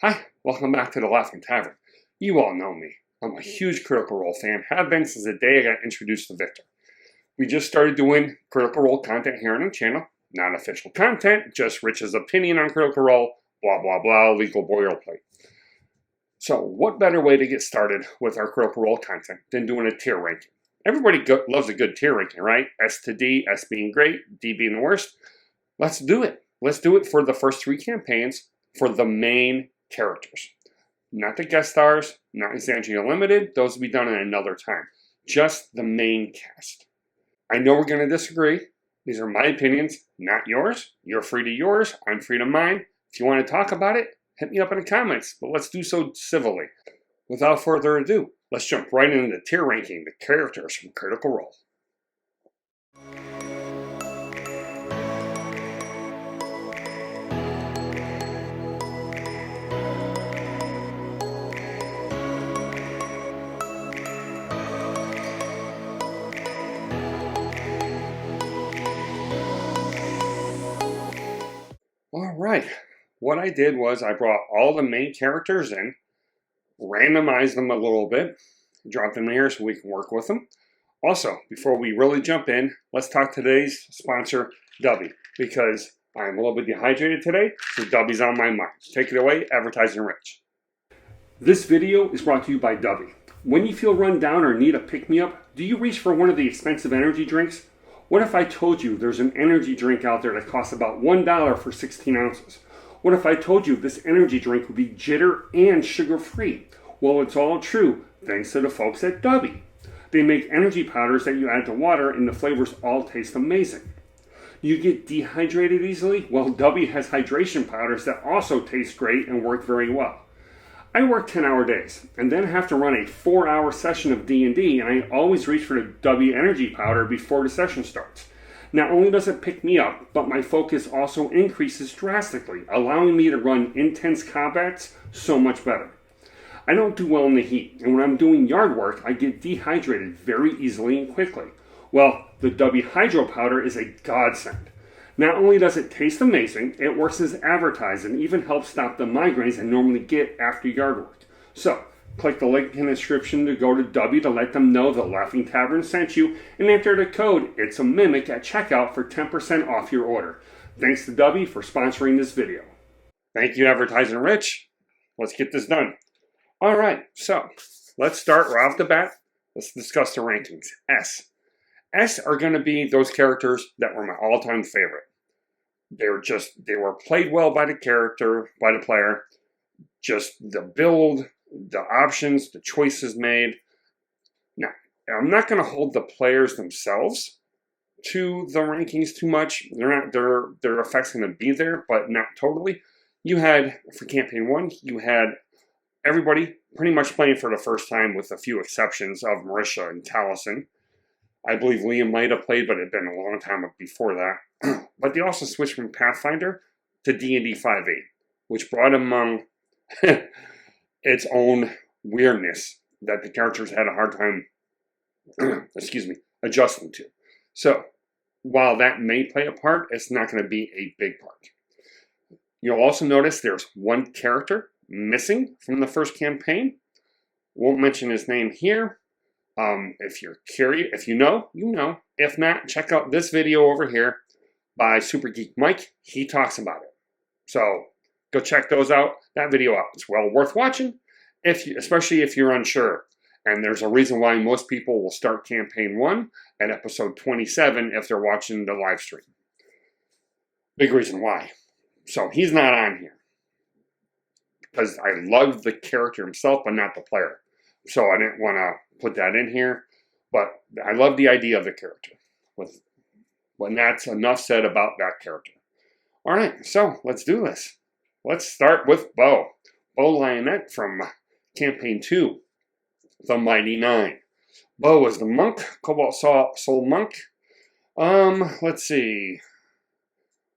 Hi, welcome back to the Laughing Tavern. You all know me. I'm a huge Critical Role fan, have been since the day I got introduced to Victor. We just started doing Critical Role content here on the channel. Not official content, just Rich's opinion on Critical Role, blah blah blah, legal boilerplate. So what better way to get started with our Critical Role content than doing a tier ranking? Everybody loves a good tier ranking, right? S to D, S being great, D being the worst. Let's do it. Let's do it for the first 3 campaigns for the main characters. Not the guest stars, not Exandria Limited. Those will be done at another time. Just the main cast. I know we're going to disagree. These are my opinions, not yours. You're free to yours. I'm free to mine. If you want to talk about it, hit me up in the comments. But let's do so civilly. Without further ado, let's jump right into the tier ranking the characters from Critical Role. Alright, what I did was I brought all the main characters in, randomized them a little bit, dropped them here so we can work with them. Also, before we really jump in, let's talk today's sponsor, Dubby, because I'm a little bit dehydrated today, so Dubby's on my mind. Take it away, Advertising Rich. This video is brought to you by Dubby. When you feel run down or need a pick-me-up, do you reach for one of the expensive energy drinks? What if I told you there's an energy drink out there that costs about $1 for 16 ounces? What if I told you this energy drink would be jitter and sugar-free? Well, it's all true, thanks to the folks at Dubby. They make energy powders that you add to water and the flavors all taste amazing. You get dehydrated easily? Well, Dubby has hydration powders that also taste great and work very well. I work 10-hour days and then have to run a 4-hour session of D&D, and I always reach for the Dubby energy powder before the session starts. Not only does it pick me up, but my focus also increases drastically, allowing me to run intense combats so much better. I don't do well in the heat, and when I'm doing yard work, I get dehydrated very easily and quickly. Well, the Dubby Hydro Powder is a godsend. Not only does it taste amazing, it works as advertised and even helps stop the migraines I normally get after yard work. So, click the link in the description to go to Dubby to let them know the Laughing Tavern sent you and enter the code It's a Mimic at checkout for 10% off your order. Thanks to Dubby for sponsoring this video. Thank you, Advertising Rich. Let's get this done. Alright, so let's start right off the bat. Let's discuss the rankings. S are going to be those characters that were my all-time favorite. They were played well by the player. Just the build, the options, the choices made. Now, I'm not going to hold the players themselves to the rankings too much. Their effects going to be there, but not totally. You had, for campaign 1, you had everybody pretty much playing for the first time with a few exceptions of Marisha and Taliesin. I believe Liam might have played, but it had been a long time before that. But they also switched from Pathfinder to D&D 5e, which brought among its own weirdness that the characters had a hard time, adjusting to. So, while that may play a part, it's not going to be a big part. You'll also notice there's one character missing from the first campaign. Won't mention his name here. If you're curious, if you know, you know. If not, check out this video over here by Super Geek Mike. He talks about it. So go check those out. That video out. It's well worth watching, especially if you're unsure. And there's a reason why most people will start campaign 1 at episode 27 if they're watching the live stream. Big reason why. So he's not on here because I love the character himself, but not the player. So I didn't want to put that in here, but I love the idea of the character. When that's enough said about that character. All right, so let's do this. Let's start with Beau. Beau Lionette from Campaign 2, The Mighty Nine. Beau is the monk, Cobalt Soul monk. Let's see.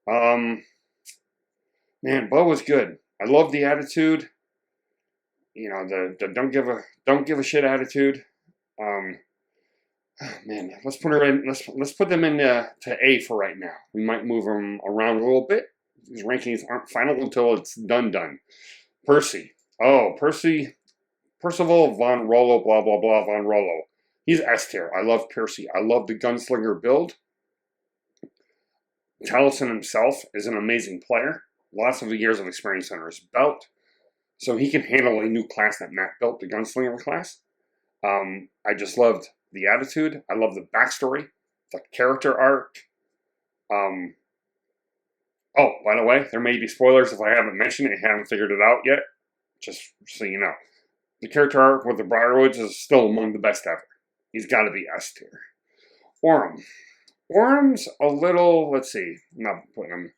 Man, Beau was good. I love the attitude. You know, the don't give a shit attitude. Man, let's put her in. Let's put them in to A for right now. We might move them around a little bit. These rankings aren't final until it's done. Percy. Oh, Percy. Percival von Rollo, blah, blah, blah, von Rollo. He's S tier. I love Percy. I love the gunslinger build. Taliesin himself is an amazing player. Lots of years of experience under his belt. So he can handle a new class that Matt built, the gunslinger class. I just loved the attitude. I love the backstory, the character arc. Oh, by the way, there may be spoilers if I haven't mentioned it and haven't figured it out yet. Just so you know. The character arc with the Briarwoods is still among the best ever. He's got to be S tier. Orym. Orym's a little, let's see, I'm not putting him.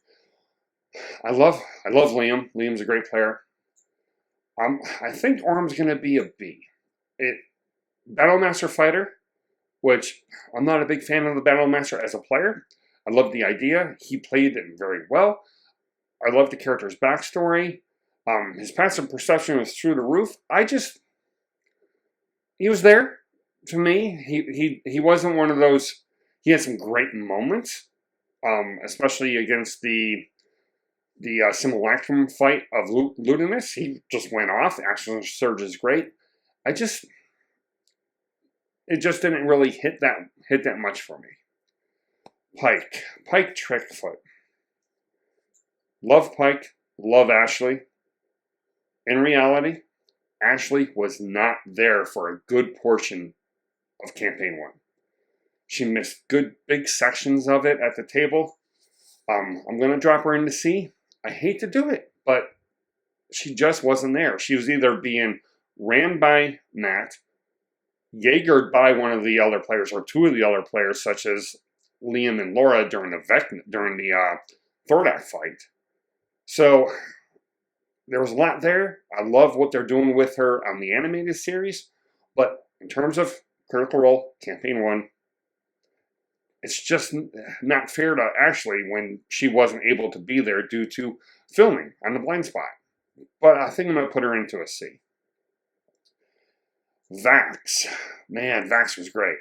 I love Liam. Liam's a great player. I think Orym's going to be a B. Battlemaster fighter, which I'm not a big fan of the Battlemaster as a player. I love the idea. He played it very well. I love the character's backstory. His passive perception was through the roof. He was there to me. He wasn't one of those. He had some great moments, especially against the simulacrum fight of Ludinus. He just went off. The action surge is great. It just didn't really hit that much for me. Pike Trickfoot. Love Pike. Love Ashley. In reality, Ashley was not there for a good portion of Campaign 1. She missed good big sections of it at the table. I'm going to drop her into C. I hate to do it, but she just wasn't there. She was either being ran by Matt, Jaegered by one of the other players, or two of the other players, such as Liam and Laura during the Thordak fight. So there was a lot there. I love what they're doing with her on the animated series, but in terms of Critical Role, Campaign 1, it's just not fair to Ashley when she wasn't able to be there due to filming on the blind spot. But I think I'm going to put her into a C. Vax. Man, Vax was great.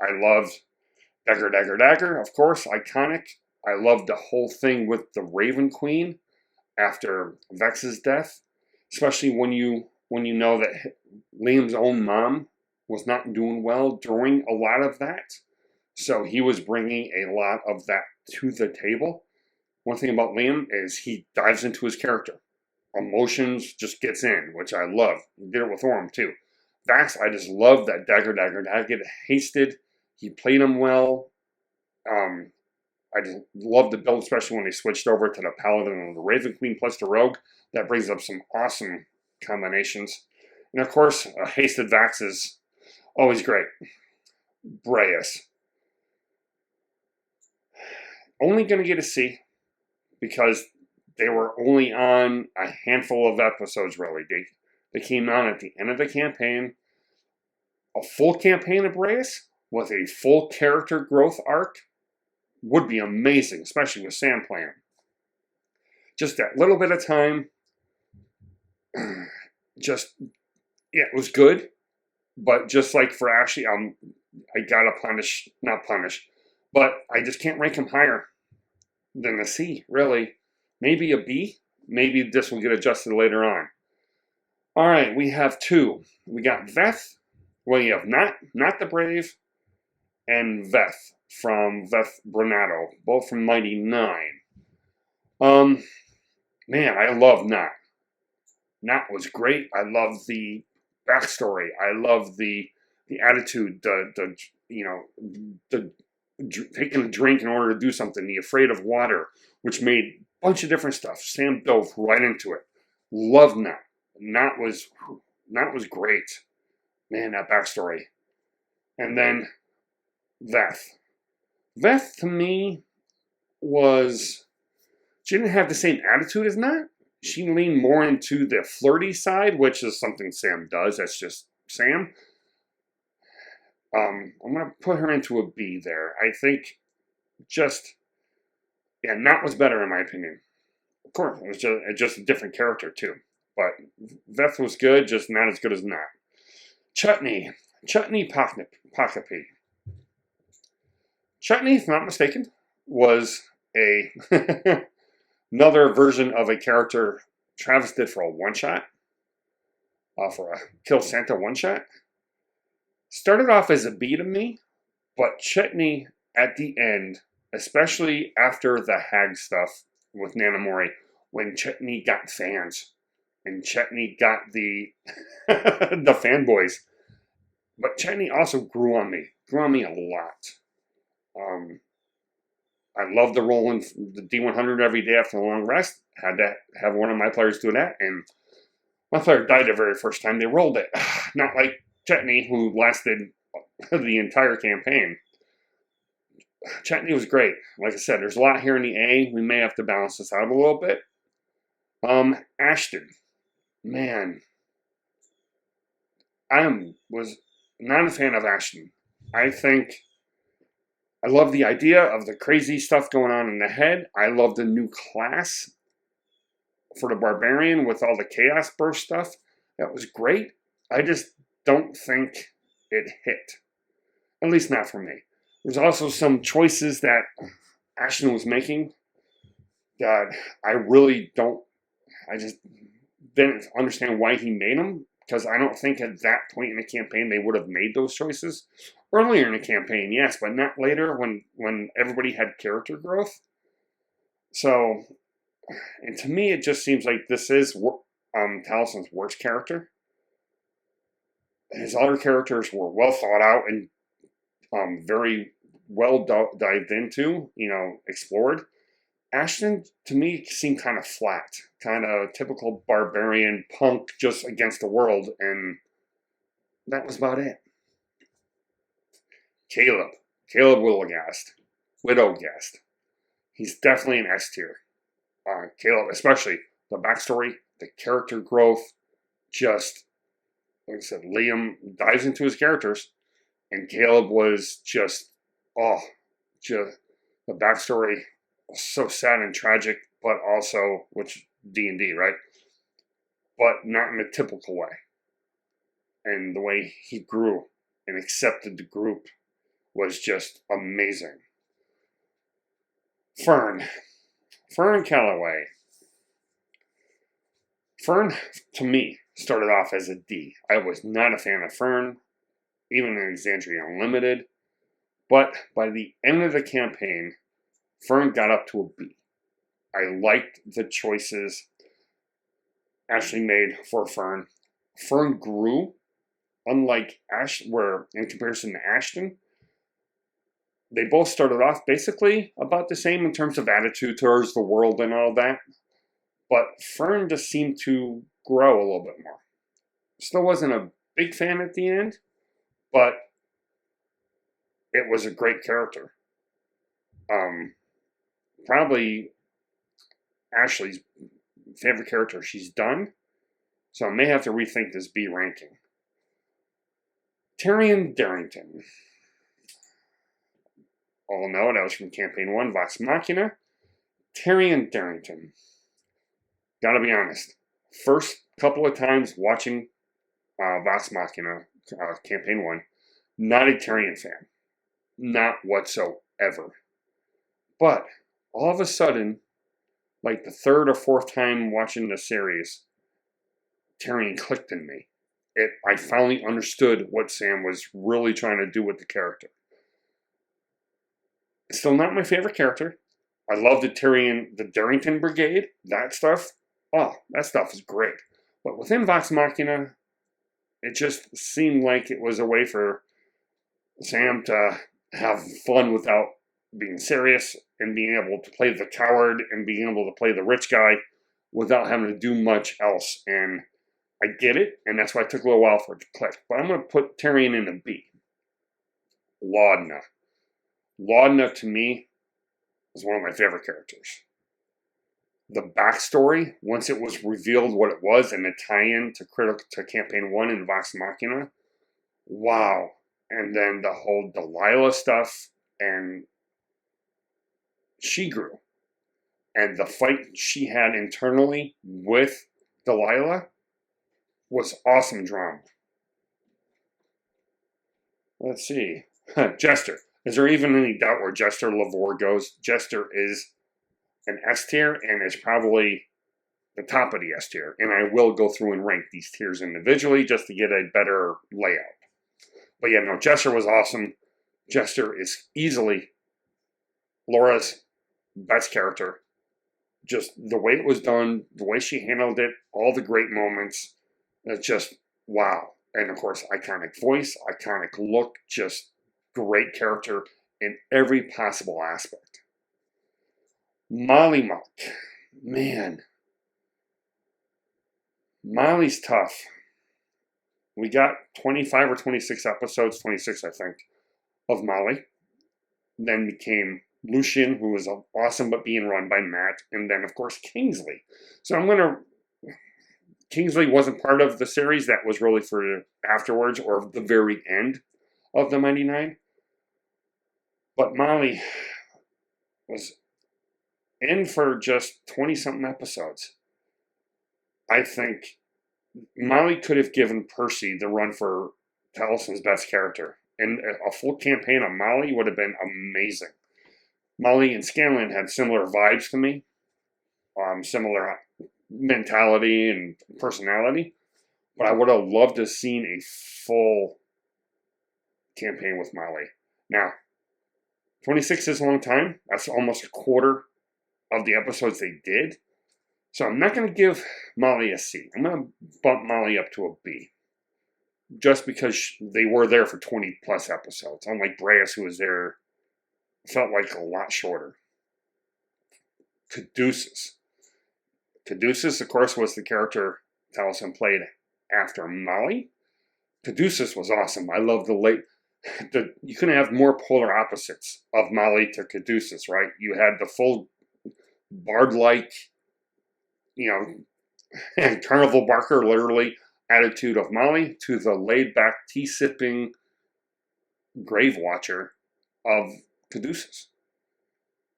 I loved Dagger, of course, iconic. I loved the whole thing with the Raven Queen after Vex's death, especially when you know that Liam's own mom was not doing well during a lot of that. So he was bringing a lot of that to the table. One thing about Liam is he dives into his character. Emotions just gets in, which I love. He did it with Orym too. Vax, I just love that Dagger. Get hasted. He played him well. I just love the build, especially when they switched over to the Paladin and the Raven Queen plus the Rogue. That brings up some awesome combinations. And of course, hasted Vax is always great. Braius. Only going to get a C because they were only on a handful of episodes, really. They came on at the end of the campaign. A full campaign of Braius with a full character growth arc would be amazing, especially with Sam playing. Just that little bit of time. It was good. But just like for Ashley, I gotta not punish, but I just can't rank him higher than a C, really. Maybe a B. Maybe this will get adjusted later on. All right, we have two. We got Veth. Well, you have Nott the Brave, and Veth from Veth Bronato, both from Mighty 9. Man, I love Nott. Nott was great. I love the backstory. I love the attitude. The taking a drink in order to do something. The afraid of water, which made a bunch of different stuff. Sam dove right into it. Love Nott. Nott was great. Man, that backstory. And then Veth. Veth, to me, she didn't have the same attitude as Nott. She leaned more into the flirty side, which is something Sam does. That's just Sam. I'm going to put her into a B there. I think Nott was better in my opinion. Of course, it was just a different character too. But Veth was good, just not as good as Nott. Chetney Pakapi. Chetney, if not mistaken, was another version of a character Travis did for a one-shot, for a Kill Santa one-shot. Started off as a B to me, but Chetney at the end, especially after the Hag stuff with Nanamori, when Chetney got fans, and Chetney got the the fanboys. But Chetney also grew on me a lot. I love the roll in the D100 every day after a long rest. Had to have one of my players do that, and my player died the very first time they rolled it. Not like Chetney, who lasted the entire campaign. Chetney was great. Like I said, there's a lot here in the A. We may have to balance this out a little bit. Ashton. Man. Was not a fan of Ashton. I love the idea of the crazy stuff going on in the head. I love the new class for the Barbarian with all the Chaos Burst stuff. That was great. I just don't think it hit. At least not for me. There's also some choices that Ashton was making that I just didn't understand why he made them, because I don't think at that point in the campaign they would have made those choices. Earlier in the campaign, yes, but not later when everybody had character growth. So, and to me, it just seems like this is Talison's worst character. His other characters were well thought out and very well dived into, explored. Ashton, to me, seemed kind of flat. Kind of typical barbarian punk just against the world, and that was about it. Caleb Widowgast. He's definitely an S tier. Caleb, especially the backstory, the character growth, just, like I said, Liam dives into his characters, and Caleb was just the backstory was so sad and tragic, but also, which D&D, right? But not in a typical way. And the way he grew and accepted the group was just amazing. Fearne Calloway. Fearne, to me, started off as a D. I was not a fan of Fearne, even in Exandria Unlimited. But by the end of the campaign, Fearne got up to a B. I liked the choices Ashley made for Fearne. Fearne grew, unlike where in comparison to Ashton, they both started off basically about the same in terms of attitude towards the world and all that. But Fearne just seemed to grow a little bit more. Still wasn't a big fan at the end, but it was a great character. Probably Ashley's favorite character she's done, so I may have to rethink this B ranking. Taryon Darrington. All know that was from Campaign 1, Vox Machina. Taryon Darrington. Gotta be honest, first couple of times watching Vox Machina, Campaign 1, not a Taryon fan. Not whatsoever. But all of a sudden, like the third or fourth time watching the series, Taryon clicked in me. I finally understood what Sam was really trying to do with the character. Still not my favorite character. I love the Darrington Brigade, that stuff. Oh, that stuff is great. But within Vox Machina, it just seemed like it was a way for Sam to have fun without being serious, and being able to play the coward and being able to play the rich guy without having to do much else. And I get it, and that's why it took a little while for it to click. But I'm going to put Taryon in a B. Laudna. Laudna, to me, is one of my favorite characters. The backstory, once it was revealed what it was, and the tie-in to Campaign 1 in Vox Machina, wow. And then the whole Delilah stuff, and she grew. And the fight she had internally with Delilah was awesome drama. Let's see. Jester. Is there even any doubt where Jester Lavore goes? Jester is an S tier and is probably the top of the S tier. And I will go through and rank these tiers individually just to get a better layout. But yeah, no, Jester was awesome. Jester is easily Laura's best character. Just the way it was done, the way she handled it, all the great moments. It's just, wow. And of course, iconic voice, iconic look, just great character in every possible aspect. Molly Mock. Man. Molly's tough. We got 25 or 26 episodes, 26 I think, of Molly. Then became Lucian, who was awesome but being run by Matt. And then, of course, Kingsley. So I'm going to... Kingsley wasn't part of the series. That was really for afterwards or the very end of the 99. But Molly was in for just 20-something episodes. I think Molly could have given Percy the run for Talison's best character. And a full campaign of Molly would have been amazing. Molly and Scanlan had similar vibes to me. Similar mentality and personality. But I would have loved to have seen a full campaign with Molly. Now, 26 is a long time. That's almost a quarter of the episodes they did. So I'm not going to give Molly a C. I'm going to bump Molly up to a B. Just because they were there for 20 plus episodes. Unlike Braius, who was there, felt like a lot shorter. Caduceaus. Caduceaus, of course, was the character Taliesin played after Molly. Caduceaus was awesome. I love you couldn't have more polar opposites of Molly to Caduceaus, right? You had the full bard-like, carnival barker, literally, attitude of Molly to the laid-back, tea-sipping grave watcher of Caduceaus.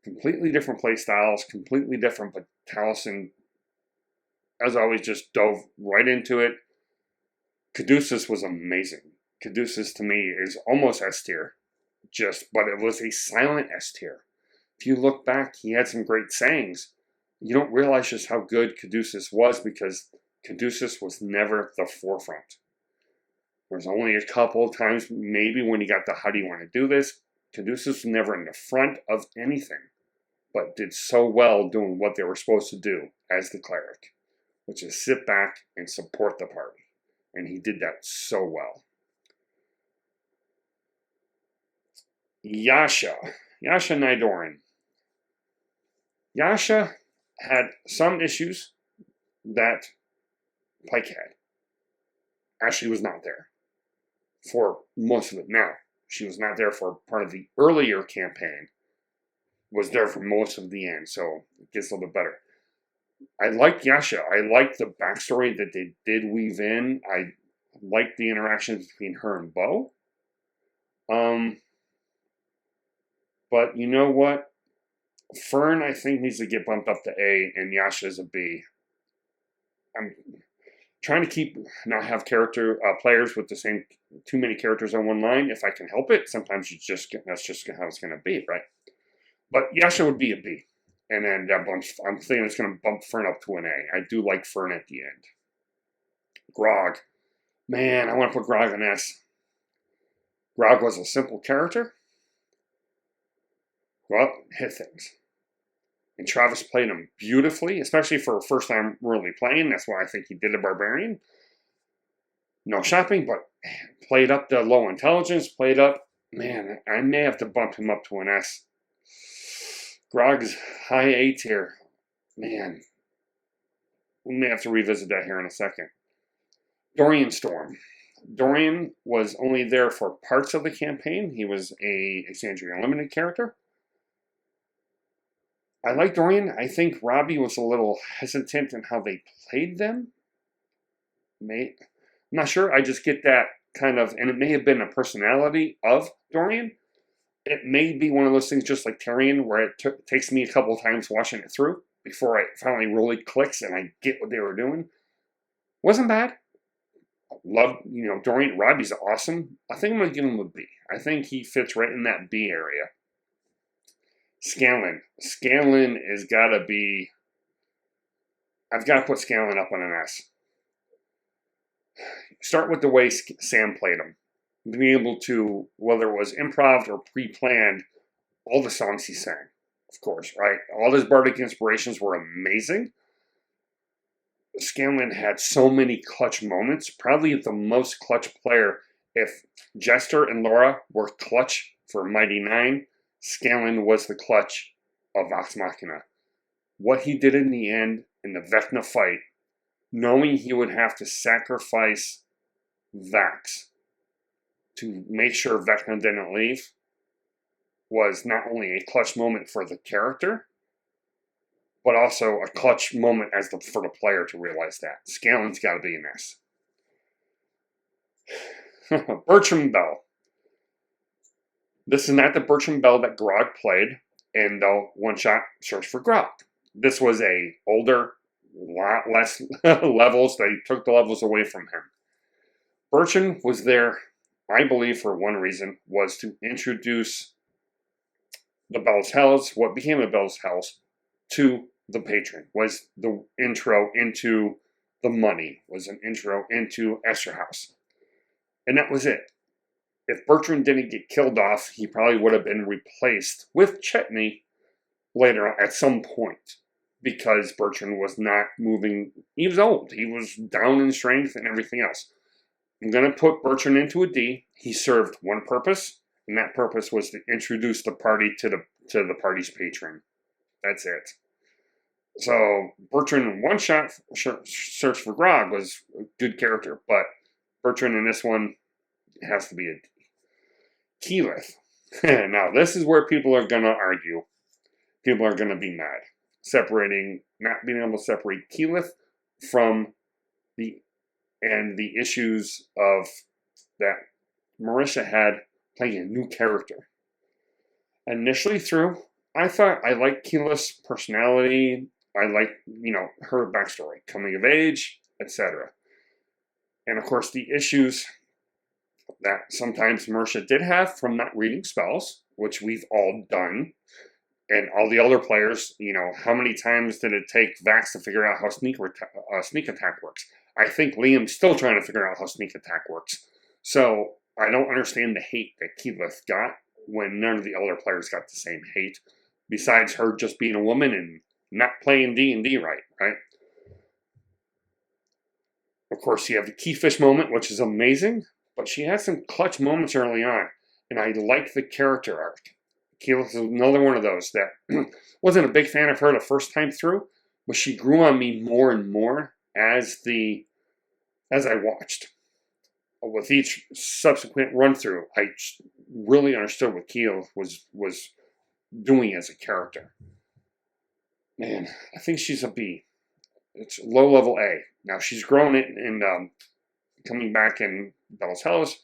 Completely different play styles, completely different, but Taliesin, as always, just dove right into it. Caduceaus was amazing. Caduceaus, to me, is almost S tier, but it was a silent S tier. If you look back, he had some great sayings. You don't realize just how good Caduceaus was because Caduceaus was never the forefront. There's only a couple of times, maybe when he got the how do you want to do this, Caduceaus was never in the front of anything, but did so well doing what they were supposed to do as the cleric, which is sit back and support the party. And he did that so well. Yasha Nidoran. Yasha had some issues that Pike had. Ashley was not there for most of it. Now, she was not there for part of the earlier campaign. Was there for most of the end, so it gets a little bit better. I liked Yasha. I liked the backstory that they did weave in. I liked the interactions between her and Beau. But you know what? Fearne, I think, needs to get bumped up to A, and Yasha is a B. I'm trying to not have players with the same too many characters on one line if I can help it. Sometimes that's just how it's going to be, right? But Yasha would be a B. And then I'm thinking it's going to bump Fearne up to an A. I do like Fearne at the end. Grog. Man, I want to put Grog in S. Grog was a simple character. Well, hit things. And Travis played him beautifully, especially for a first time really playing. That's why I think he did a barbarian. No shopping, but played up the low intelligence, man, I may have to bump him up to an S. Grog's high A tier. Man, we may have to revisit that here in a second. Dorian Storm. Dorian was only there for parts of the campaign. He was a Exandria Calamity character. I like Dorian. I think Robbie was a little hesitant in how they played them. I'm not sure. I just get that kind of, and it may have been a personality of Dorian. It may be one of those things just like Taryon, where it takes me a couple of times watching it through before it finally really clicks and I get what they were doing. Wasn't bad. Loved, Dorian. Robbie's awesome. I think I'm going to give him a B. I think he fits right in that B area. Scanlan. Scanlan has got to be I've got to put Scanlan up on an S. Start with the way Sam played him. Being able to, whether it was improv or pre-planned, all the songs he sang, of course, right? All his bardic inspirations were amazing. Scanlan had so many clutch moments, probably the most clutch player. If Jester and Laura were clutch for Mighty Nine, Scanlan was the clutch of Vox Machina. What he did in the end in the Vethna fight, knowing he would have to sacrifice Vax to make sure Vethna didn't leave, was not only a clutch moment for the character, but also a clutch moment for the player to realize that. Scanlan's got to be an S. Bertrand Beau. This is not the Bertrand Beau that Grog played in the one-shot Search for Grog. This was a older, lot less levels. They took the levels away from him. Bertrand was there, I believe, for one reason, was to introduce the Bell's Hells, what became the Bell's Hells, to the patron. Was the intro into the money, was an intro into Esterhaus. And that was it. If Bertrand didn't get killed off, he probably would have been replaced with Chetney later on at some point, because Bertrand was not moving. He was old. He was down in strength and everything else. I'm going to put Bertrand into a D. He served one purpose, and that purpose was to introduce the party to the party's patron. That's it. So Bertrand, one shot Search for Grog was a good character, but Bertrand in this one has to be a D. Keyleth. Now, this is where people are going to argue. People are going to be mad. Not being able to separate Keyleth from the issues of that Marisha had playing a new character. Initially through, I thought I liked Keyleth's personality. I liked, her backstory, coming of age, etc. And of course, the issues that sometimes Marisha did have from not reading spells, which we've all done. And all the other players, how many times did it take Vax to figure out how sneak attack works? I think Liam's still trying to figure out how sneak attack works. So I don't understand the hate that Keyleth got when none of the other players got the same hate, besides her just being a woman and not playing D&D right? Of course, you have the Keyfish moment, which is amazing, but she had some clutch moments early on, and I like the character arc. Keyleth is another one of those that wasn't a big fan of her the first time through, but she grew on me more and more as I watched. With each subsequent run through, I really understood what Keyleth was doing as a character. Man, I think she's a B. It's low level A. Now she's grown it in coming back in Bell's Hells.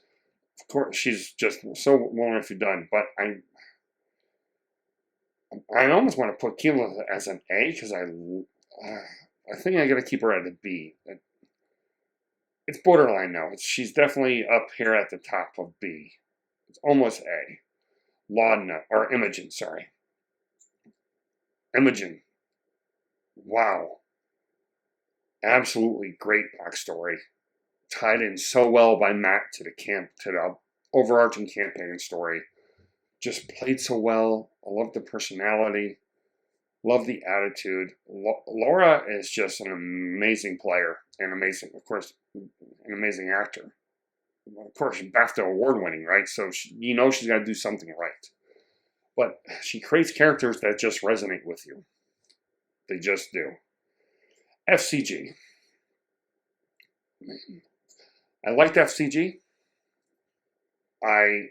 Of course, she's just so wonderfully done. But I almost want to put Keyleth as an A because I think I got to keep her at a B. It's borderline now. She's definitely up here at the top of B. It's almost A. Laudna, or Imogen, sorry. Imogen. Wow. Absolutely great backstory. Tied in so well by Matt to the overarching campaign story. Just played so well. I love the personality. Love the attitude. Laura is just an amazing player and of course, an amazing actor. Of course, BAFTA award winning, right? So she's got to do something right. But she creates characters that just resonate with you. They just do. FCG. I liked FCG. I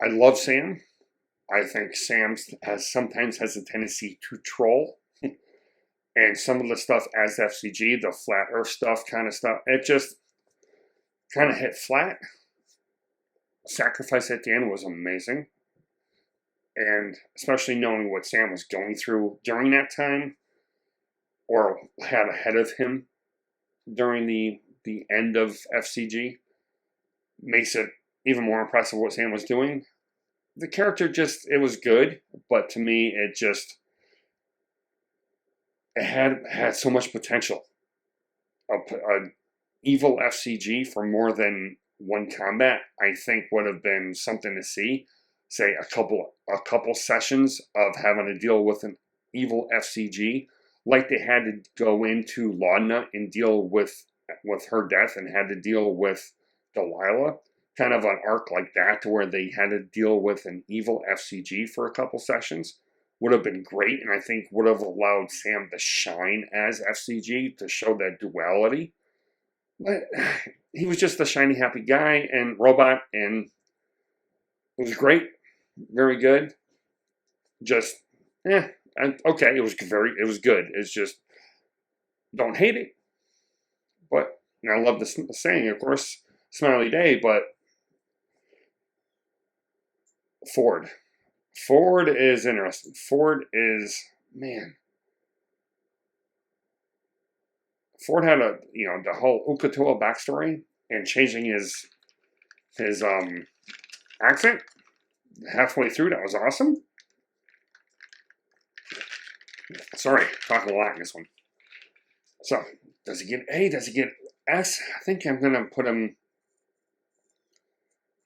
love Sam. I think Sam sometimes has a tendency to troll. And some of the stuff as FCG, the flat earth stuff, it just kind of hit flat. Sacrifice at the end was amazing. And especially knowing what Sam was going through during that time, or had ahead of him during the end of FCG, makes it even more impressive what Sam was doing. The character it was good, but to me, it had so much potential. A evil FCG for more than one combat, I think, would have been something to see. Say a couple sessions of having to deal with an evil FCG, like they had to go into Laudna and deal with her death, and had to deal with Delilah. Kind of an arc like that, to where they had to deal with an evil FCG for a couple sessions, would have been great, and I think would have allowed Sam to shine as FCG, to show that duality. But he was just a shiny, happy guy and robot, and it was great, very good. Just, okay, it was good. It's just, don't hate it. But, and I love the saying, of course, smiley day, but Fjord is interesting. Fjord had the whole Uk'otoa backstory, and changing his accent halfway through. That was awesome. Sorry, talking a lot in this one. So, does he get A? Does he get S? I think I'm going to put him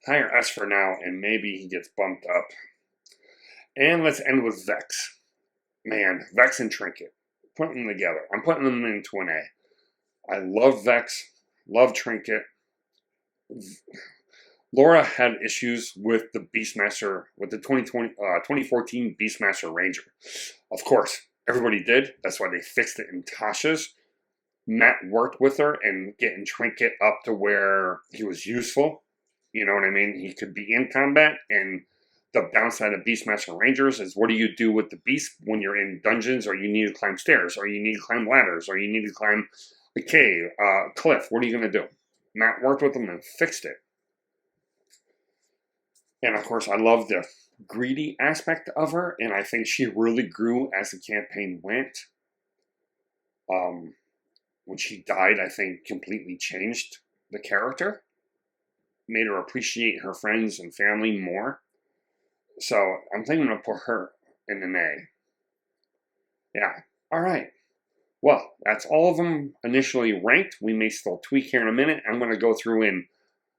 higher S for now, and maybe he gets bumped up. And let's end with Vex. Man, Vex and Trinket. Putting them together. I'm putting them into an A. I love Vex. Love Trinket. Laura had issues with the Beastmaster, with the 2014 Beastmaster Ranger. Of course, everybody did. That's why they fixed it in Tasha's. Matt worked with her and getting Trinket up to where he was useful. You know what I mean? He could be in combat, and the downside of Beastmaster Rangers is, what do you do with the beast when you're in dungeons, or you need to climb stairs, or you need to climb ladders, or you need to climb a cave, cliff? What are you going to do? Matt worked with them and fixed it. And of course, I love the greedy aspect of her, and I think she really grew as the campaign went. When she died, I think completely changed the character, made her appreciate her friends and family more. So I'm thinking to put her in an A. Yeah, all right. Well, that's all of them initially ranked. We may still tweak here in a minute. I'm going to go through and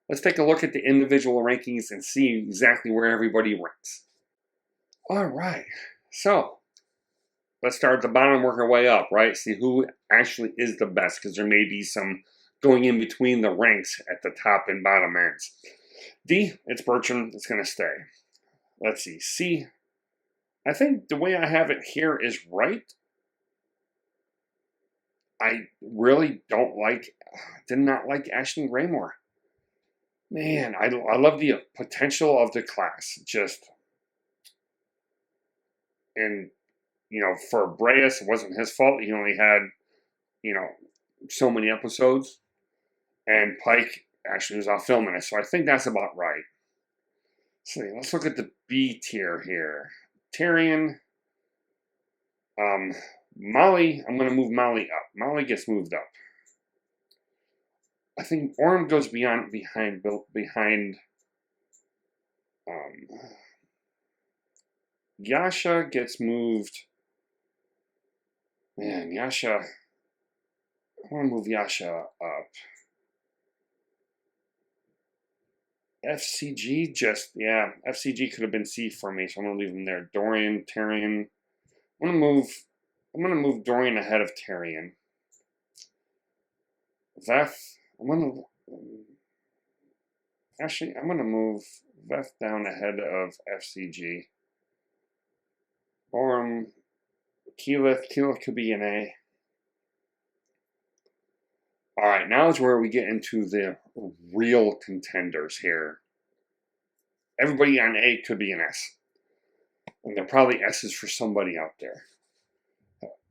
let's take a look at the individual rankings and see exactly where everybody ranks. All right, so let's start at the bottom, work our way up, right? See who actually is the best, because there may be some going in between the ranks at the top and bottom ends. D, it's Bertrand. It's going to stay. Let's see. C, I think the way I have it here is right. I really did not like Ashton Graymore. Man, I love the potential of the class. And, for Braius, it wasn't his fault. He only had, so many episodes. And Pike actually was out filming it. So I think that's about right. So let's look at the B tier here. Taryon. Molly, I'm going to move Molly up. Molly gets moved up. I think Orym goes behind Yasha gets moved. Man, Yasha. I want to move Yasha up. FCG FCG could have been C for me, so I'm going to leave him there. Dorian, Taryon. I'm going to move Dorian ahead of Taryon. Veth. I'm going to move Veth down ahead of FCG. Orym, Keyleth could be an A. Alright, now is where we get into the real contenders here. Everybody on A could be an S. And they're probably S's for somebody out there.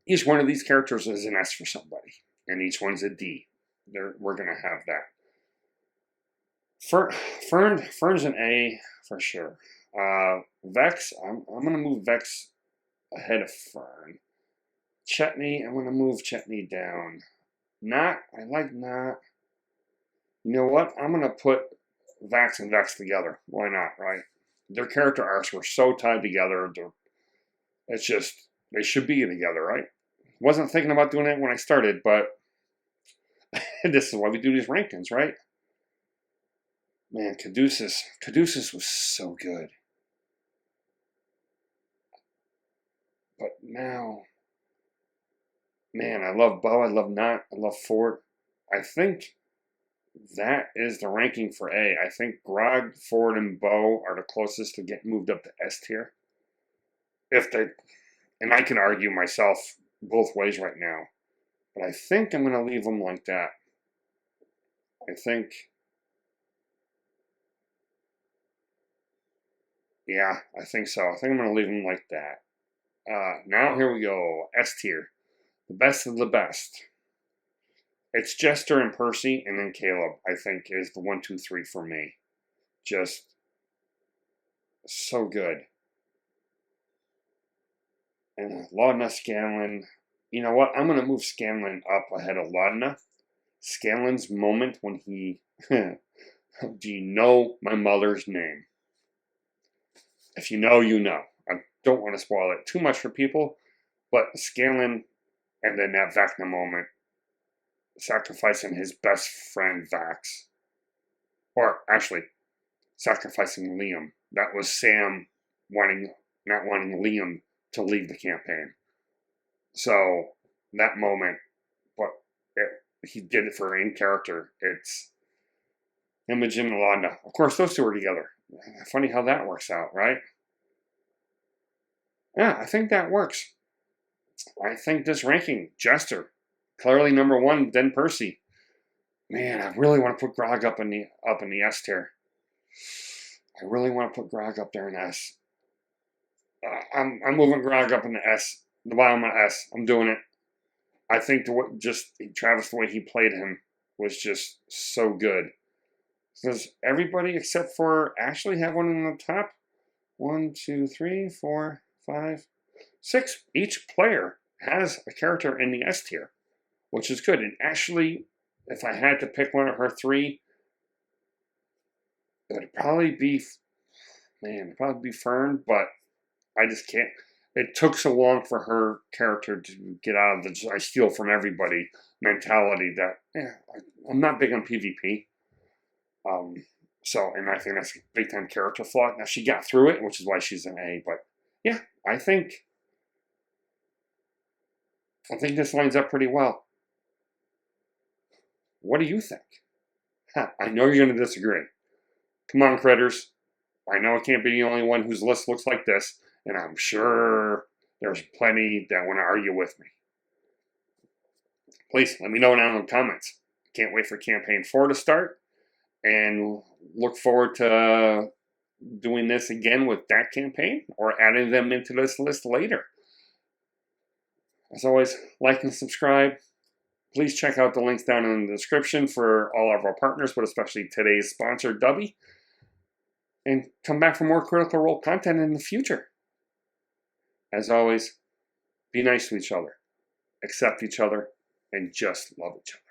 Each one of these characters is an S for somebody. And each one's a D. We're going to have that. Fearne's an A for sure. Vex, I'm going to move Vex ahead of Fearne. Chetney, I'm going to move Chetney down. Nott, I like Nott. You know what? I'm going to put Vax and Vex together. Why not, right? Their character arcs were so tied together. It's just, they should be together, right? Wasn't thinking about doing it when I started, but this is why we do these rankings, right? Man, Caduceus was so good. But now, man, I love Beau, I love Nott, I love Fjord. I think that is the ranking for A. I think Grog, Fjord, and Beau are the closest to get moved up to S tier. And I can argue myself both ways right now. But I think I'm going to leave them like that. I think, yeah, I think so. I think I'm going to leave them like that. Now here we go, S tier. The best of the best. It's Jester and Percy, and then Caleb, I think, is the 1, 2, 3 for me. Just so good. And Laudna, Scanlan. You know what? I'm going to move Scanlan up ahead of Laudna. Scanlan's moment when he... Do you know my mother's name? If you know, you know. I don't want to spoil it too much for people, but Scanlan and then that Vecna moment, sacrificing his best friend Vax. Or actually, sacrificing Liam. That was Sam not wanting Liam to leave the campaign. So, that moment, but he did it for in character. It's Imogen and Laudna. Of course, those two are together. Funny how that works out, right? Yeah, I think that works. I think this ranking, Jester, clearly number 1, then Percy. Man, I really want to put Grog up in the S tier. I really want to put Grog up there in S. I'm moving Grog up in the S, the bottom of S. I'm doing it. I think Travis, the way he played him was just so good. Does everybody except for Ashley have one in the top? 1, 2, 3, 4, 5, 6. Each player has a character in the S tier, which is good. And Ashley, if I had to pick one of her 3, it would probably be Fearne, but I just can't. It took so long for her character to get out of the I steal from everybody mentality that I'm not big on PvP. And I think that's a big time character flaw. Now she got through it, which is why she's an A. But yeah, I think this lines up pretty well. What do you think? I know you're going to disagree. Come on, critters. I know I can't be the only one whose list looks like this, and I'm sure there's plenty that want to argue with me. Please let me know down in the comments. Can't wait for Campaign 4 to start, and look forward to doing this again with that campaign or adding them into this list later. As always, like and subscribe. Please check out the links down in the description for all of our partners, but especially today's sponsor, Dubby. And come back for more Critical Role content in the future. As always, be nice to each other, accept each other, and just love each other.